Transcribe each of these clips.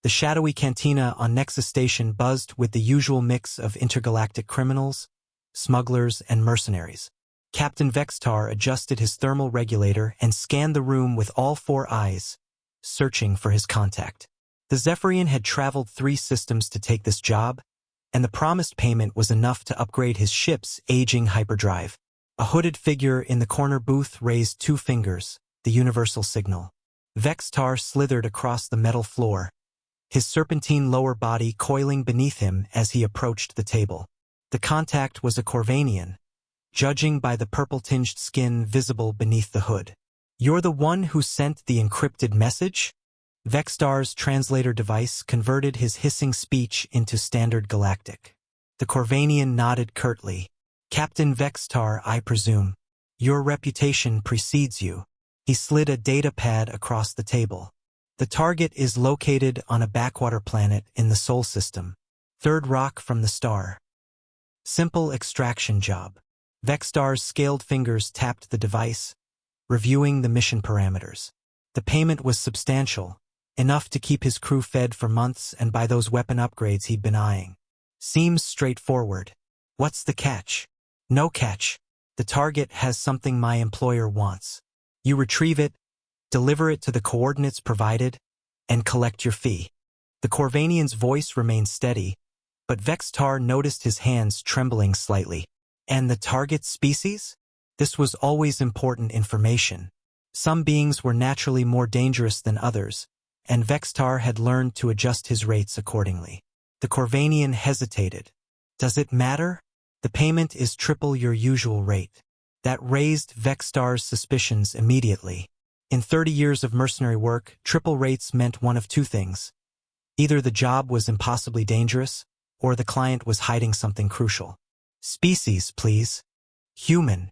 The shadowy cantina on Nexus Station buzzed with the usual mix of intergalactic criminals, smugglers, and mercenaries. Captain Vextar adjusted his thermal regulator and scanned the room with all 4 eyes, searching for his contact. The Zephyrian had traveled 3 systems to take this job, and the promised payment was enough to upgrade his ship's aging hyperdrive. A hooded figure in the corner booth raised 2 fingers, the universal signal. Vextar slithered across the metal floor, his serpentine lower body coiling beneath him as he approached the table. The contact was a Corvanian, judging by the purple-tinged skin visible beneath the hood. "You're the one who sent the encrypted message?" Vextar's translator device converted his hissing speech into standard galactic. The Corvanian nodded curtly. "Captain Vextar, I presume. Your reputation precedes you." He slid a data pad across the table. "The target is located on a backwater planet in the Sol system. 3rd rock from the star. Simple extraction job." Vextar's scaled fingers tapped the device, reviewing the mission parameters. The payment was substantial, enough to keep his crew fed for months and buy those weapon upgrades he'd been eyeing. "Seems straightforward. What's the catch?" "No catch. The target has something my employer wants. You retrieve it, deliver it to the coordinates provided, and collect your fee." The Corvanian's voice remained steady, but Vextar noticed his hands trembling slightly. "And the target species?" This was always important information. Some beings were naturally more dangerous than others, and Vextar had learned to adjust his rates accordingly. The Corvanian hesitated. "Does it matter? The payment is triple your usual rate." That raised Vextar's suspicions immediately. In 30 years of mercenary work, triple rates meant one of 2 things. Either the job was impossibly dangerous, or the client was hiding something crucial. "Species, please." "Human."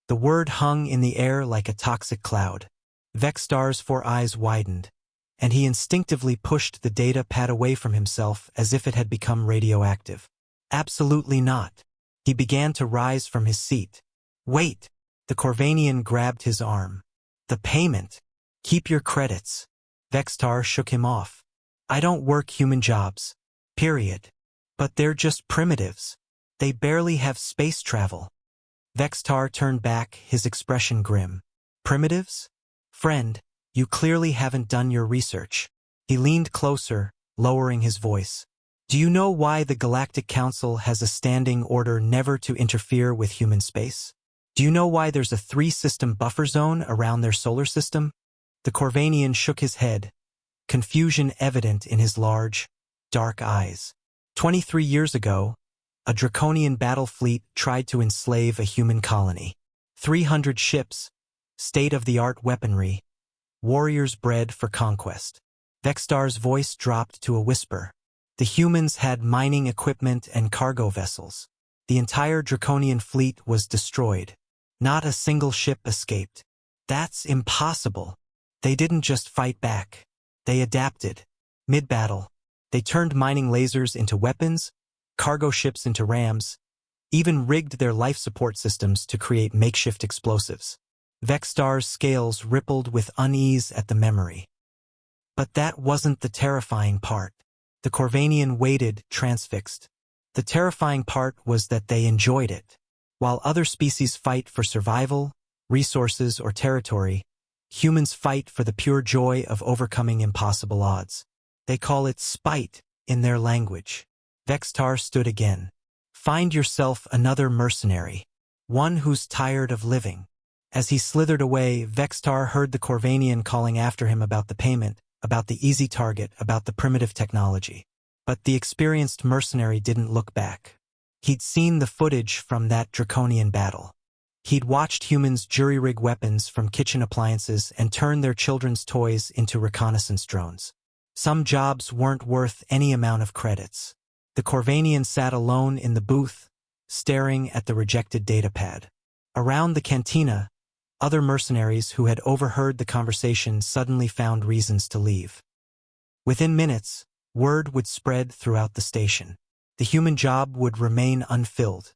The word hung in the air like a toxic cloud. Vextar's 4 eyes widened, and he instinctively pushed the data pad away from himself as if it had become radioactive. "Absolutely not." He began to rise from his seat. "Wait!" The Corvanian grabbed his arm. "The payment. Keep your credits." Vextar shook him off. "I don't work human jobs. Period. But they're just primitives. They barely have space travel." Vextar turned back, his expression grim. "Primitives? Friend, you clearly haven't done your research." He leaned closer, lowering his voice. "Do you know why the Galactic Council has a standing order never to interfere with human space? Do you know why there's a 3-system buffer zone around their solar system?" The Corvanian shook his head, confusion evident in his large, dark eyes. 23 years ago, a draconian battle fleet tried to enslave a human colony. 300 ships, state-of-the-art weaponry, warriors bred for conquest. Vextar's voice dropped to a whisper. The humans had mining equipment and cargo vessels. The entire draconian fleet was destroyed. Not a single ship escaped. "That's impossible." They didn't just fight back. They adapted. Mid-battle, they turned mining lasers into weapons, cargo ships into rams, even rigged their life support systems to create makeshift explosives. Vextar's scales rippled with unease at the memory. But that wasn't the terrifying part. The Corvanian waited, transfixed. The terrifying part was that they enjoyed it. While other species fight for survival, resources, or territory, humans fight for the pure joy of overcoming impossible odds. They call it spite in their language. Vextar stood again. "Find yourself another mercenary, one who's tired of living." As he slithered away, Vextar heard the Corvanian calling after him about the payment, about the easy target, about the primitive technology. But the experienced mercenary didn't look back. He'd seen the footage from that draconian battle. He'd watched humans jury-rig weapons from kitchen appliances and turn their children's toys into reconnaissance drones. Some jobs weren't worth any amount of credits. The Corvanian sat alone in the booth, staring at the rejected datapad. Around the cantina, other mercenaries who had overheard the conversation suddenly found reasons to leave. Within minutes, word would spread throughout the station. The human job would remain unfilled.